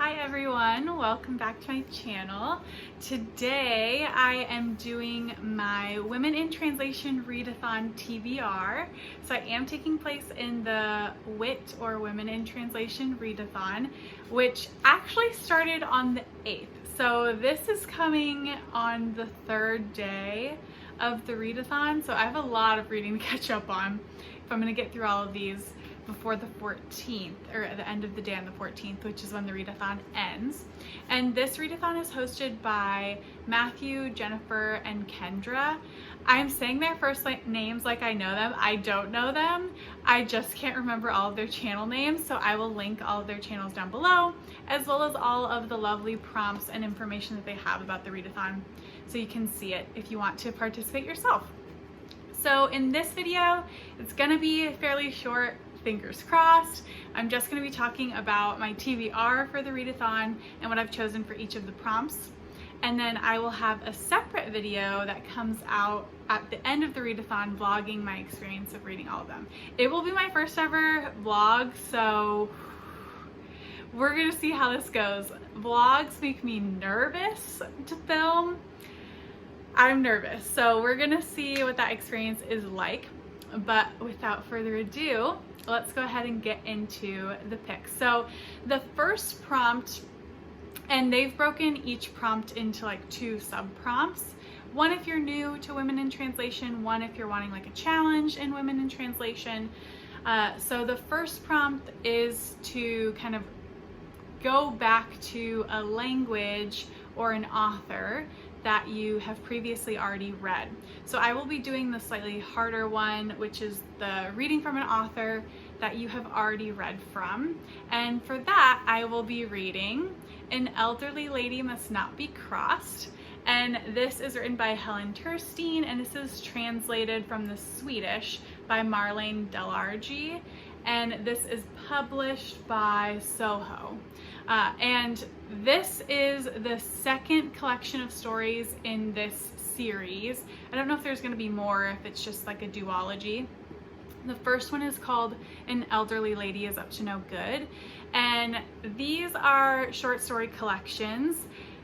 Hi everyone, welcome back to my channel. Today I am doing my Women in Translation Readathon TBR. So I am taking place in the WIT or Women in Translation Readathon, which actually started on the 8th. So this is coming on the 3rd day of the Readathon. So I have a lot of reading to catch up on if I'm going to get through all of these before the 14th, or at the end of the day on the 14th, which is when the readathon ends. And this readathon is hosted by Matthew, Jennifer, and Kendra. I'm saying their first names like I know them. I don't know them. I just can't remember all of their channel names, so I will link all of their channels down below, as well as all of the lovely prompts and information that they have about the readathon, so you can see it if you want to participate yourself. So in this video, it's gonna be fairly short, fingers crossed. I'm just going to be talking about my TBR for the readathon and what I've chosen for each of the prompts. And then I will have a separate video that comes out at the end of the readathon vlogging my experience of reading all of them. It will be my first ever vlog, so we're going to see how this goes. Vlogs make me nervous to film. I'm nervous, so we're going to see what that experience is like. But without further ado, let's go ahead and get into the picks. So the first prompt, and they've broken each prompt into like 2 sub prompts. One if you're new to Women in Translation, one if you're wanting like a challenge in Women in Translation. So the first prompt is to kind of go back to a language or an author that you have previously already read. So I will be doing the slightly harder one, which is the reading from an author that you have already read from. And for that, I will be reading An Elderly Lady Must Not Be Crossed. And this is written by Helen Turstein, and this is translated from the Swedish by Marlene Delargy. And this is published by Soho. And this is the second collection of stories in this series. I don't know if there's going to be more, if it's just like a duology. The first one is called An Elderly Lady Is Up to No Good. And these are short story collections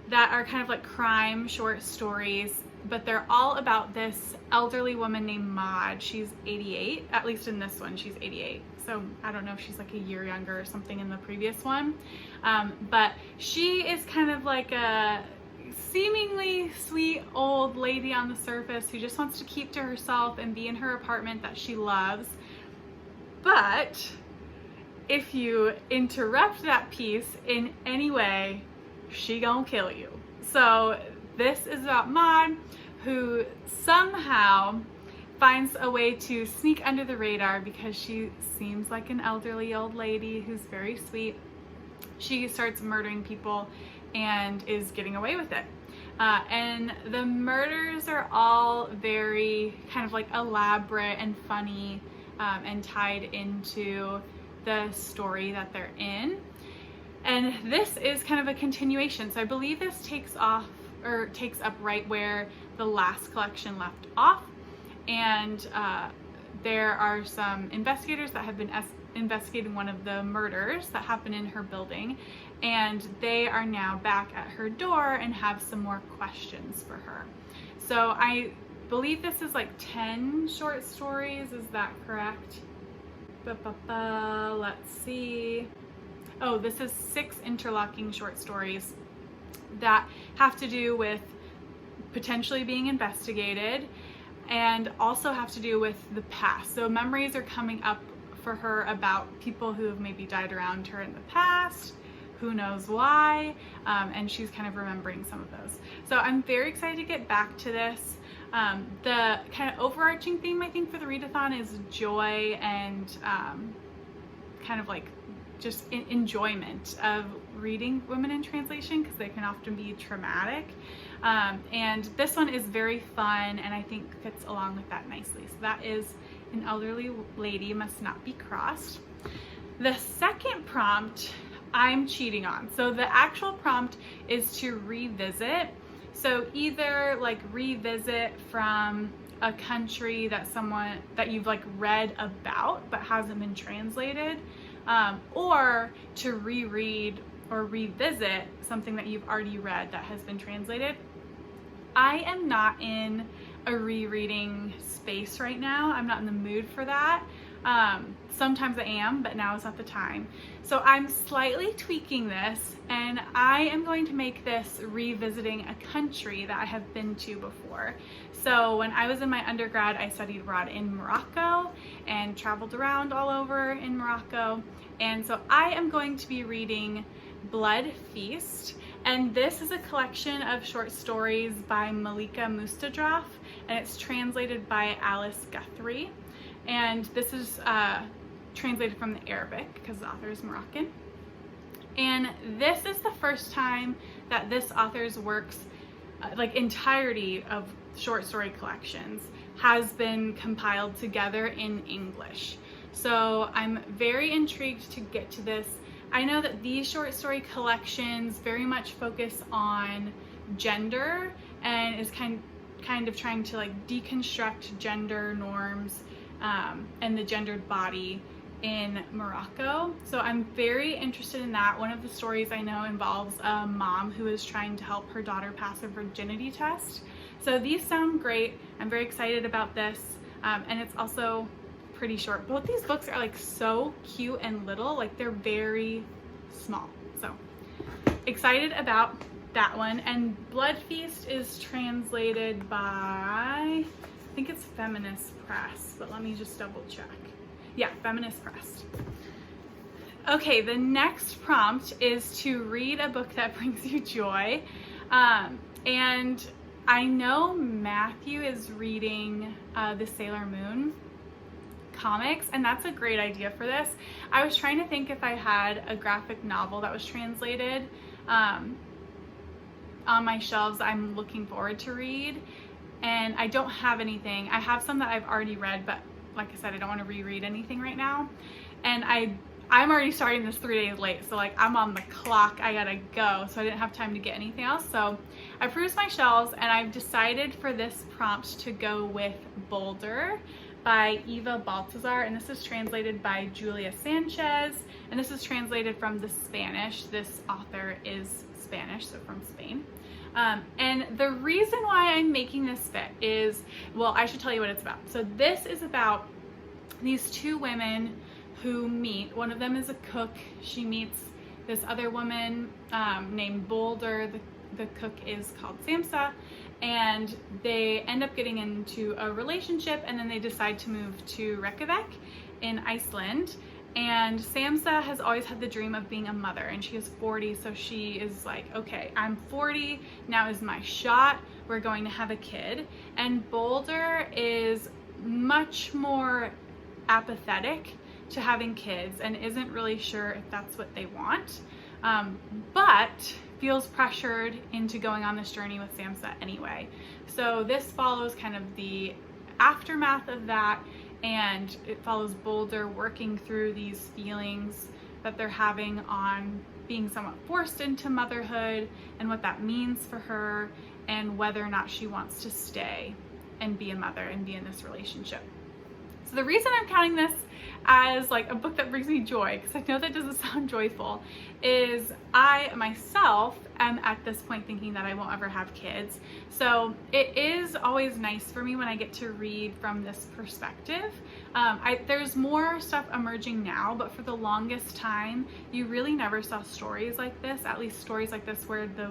that are kind of like crime short stories, but they're all about this elderly woman named Maud. She's 88, at least in this one, she's 88. So I don't know if she's like a year younger or something in the previous one. But she is kind of like a seemingly sweet old lady on the surface who just wants to keep to herself and be in her apartment that she loves. But if you interrupt that peace in any way, she gonna kill you. So this is about Maud, who somehow finds a way to sneak under the radar because she seems like an elderly old lady who's very sweet. She starts murdering people and is getting away with it. And the murders are all very kind of like elaborate and funny and tied into the story that they're in. And this is kind of a continuation. So I believe this takes up right where the last collection left off. And there are some investigators that have been investigating one of the murders that happened in her building, and they are now back at her door and have some more questions for her. So I believe this is like 10 short stories, is that correct? Let's see. Oh, this is 6 interlocking short stories that have to do with potentially being investigated and also have to do with the past. So memories are coming up for her about people who have maybe died around her in the past, who knows why, and she's kind of remembering some of those. So I'm very excited to get back to this. The kind of overarching theme I think for the readathon is joy and kind of like just enjoyment of reading Women in Translation, because they can often be traumatic. And this one is very fun and I think fits along with that nicely. So that is An Elderly Lady Must Not Be Crossed. The second prompt I'm cheating on. So the actual prompt is to revisit. So either like revisit from a country that you've like read about but hasn't been translated, or to reread or revisit something that you've already read that has been translated. I am not in a rereading space right now. I'm not in the mood for that. Sometimes I am, but now is not the time. So I'm slightly tweaking this, and I am going to make this revisiting a country that I have been to before. So when I was in my undergrad, I studied abroad in Morocco and traveled around all over in Morocco. And so I am going to be reading Blood Feast. And this is a collection of short stories by Malika Mustadraf, and it's translated by Alice Guthrie. And this is translated from the Arabic because the author is Moroccan. And this is the first time that this author's works, like entirety of short story collections, has been compiled together in English. So I'm very intrigued to get to this. I know that these short story collections very much focus on gender and is kind of trying to like deconstruct gender norms and the gendered body in Morocco. So I'm very interested in that. One of the stories I know involves a mom who is trying to help her daughter pass a virginity test. So these sound great. I'm very excited about this. And it's also pretty short. Both these books are like so cute and little, like they're very small. So excited about that one. And Blood Feast is translated by, I think it's Feminist Press, but let me just double check. Yeah, Feminist Press. Okay, the next prompt is to read a book that brings you joy. And I know Matthew is reading the Sailor Moon comics, and that's a great idea for this. I was trying to think if I had a graphic novel that was translated on my shelves I'm looking forward to read, and I don't have anything. I have some that I've already read, but like I said, I don't want to reread anything right now. And I'm already starting this 3 days late, so like I'm on the clock, I gotta go, so I didn't have time to get anything else. So I perused my shelves, and I've decided for this prompt to go with Boulder by Eva Baltazar, and this is translated by Julia Sanchez, and this is translated from the Spanish. This author is Spanish, so from Spain. And the reason why I'm making this fit is, well, I should tell you what it's about. So this is about these two women who meet. One of them is a cook. She meets this other woman named Boulder. The cook is called Samsa, and they end up getting into a relationship, and then they decide to move to Reykjavik in Iceland. And Samsa has always had the dream of being a mother, and she is 40, so she is like, okay, I'm 40, now is my shot, we're going to have a kid. And Boulder is much more apathetic to having kids and isn't really sure if that's what they want, but feels pressured into going on this journey with Samsa anyway. So this follows kind of the aftermath of that, and it follows Boulder working through these feelings that they're having on being somewhat forced into motherhood and what that means for her, and whether or not she wants to stay and be a mother and be in this relationship. So the reason I'm counting this as like a book that brings me joy, because I know that doesn't sound joyful, is I myself am at this point thinking that I won't ever have kids. So it is always nice for me when I get to read from this perspective. There's more stuff emerging now, but for the longest time, you really never saw stories like this, at least stories like this where the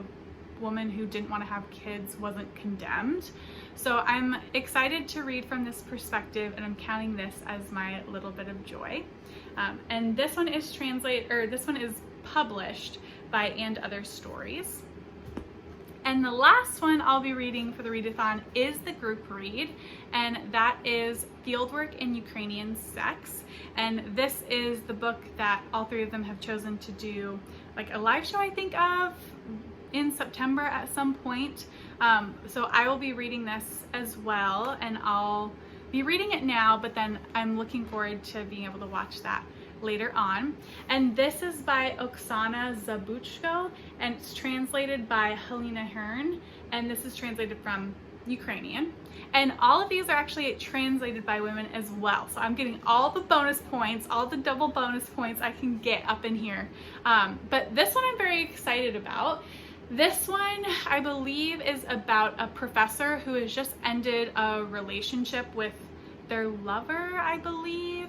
woman who didn't want to have kids wasn't condemned. So I'm excited to read from this perspective, and I'm counting this as my little bit of joy. And this one is published by And Other Stories. And the last one I'll be reading for the readathon is the group read, and that is Fieldwork in Ukrainian Sex. And this is the book that all three of them have chosen to do like a live show, I think, of in September at some point. So I will be reading this as well, and I'll be reading it now, but then I'm looking forward to being able to watch that later on. And this is by Oksana Zabuzhko, and it's translated by Halyna Hryn, and this is translated from Ukrainian. And all of these are actually translated by women as well. So I'm getting all the bonus points, all the double bonus points I can get up in here. But this one I'm very excited about. This one, I believe, is about a professor who has just ended a relationship with their lover, I believe,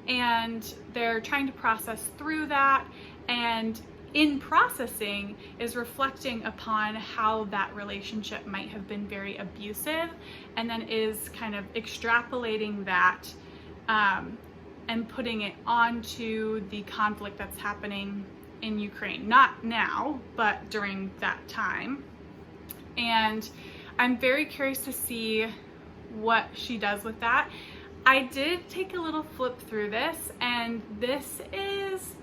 and they're trying to process through that, and in processing is reflecting upon how that relationship might have been very abusive, and then is kind of extrapolating that and putting it onto the conflict that's happening in Ukraine. Not now, but during that time. And I'm very curious to see what she does with that. I did take a little flip through this, and this is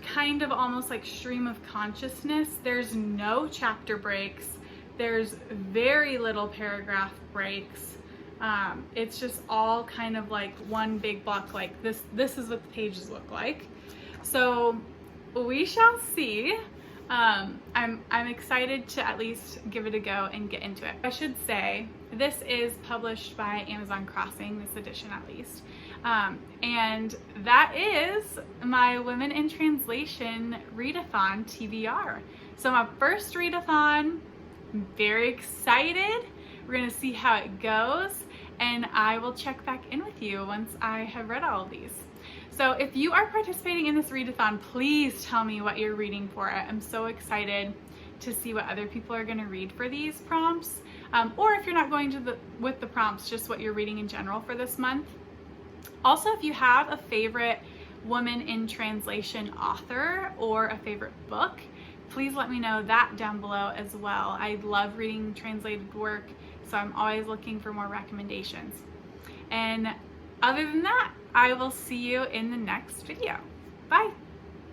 kind of almost like stream of consciousness. There's no chapter breaks. There's very little paragraph breaks. It's just all kind of like one big block, like this is what the pages look like. So we shall see. I'm excited to at least give it a go and get into it. I should say this is published by Amazon Crossing, this edition at least. And that is my Women in Translation Readathon TBR. So my first readathon, I'm very excited. We're gonna see how it goes, and I will check back in with you once I have read all of these. So if you are participating in this readathon, please tell me what you're reading for it. I'm so excited to see what other people are gonna read for these prompts. Or if you're not going with the prompts, just what you're reading in general for this month. Also, if you have a favorite Woman in Translation author or a favorite book, please let me know that down below as well. I love reading translated work, so I'm always looking for more recommendations. And other than that, I will see you in the next video. Bye.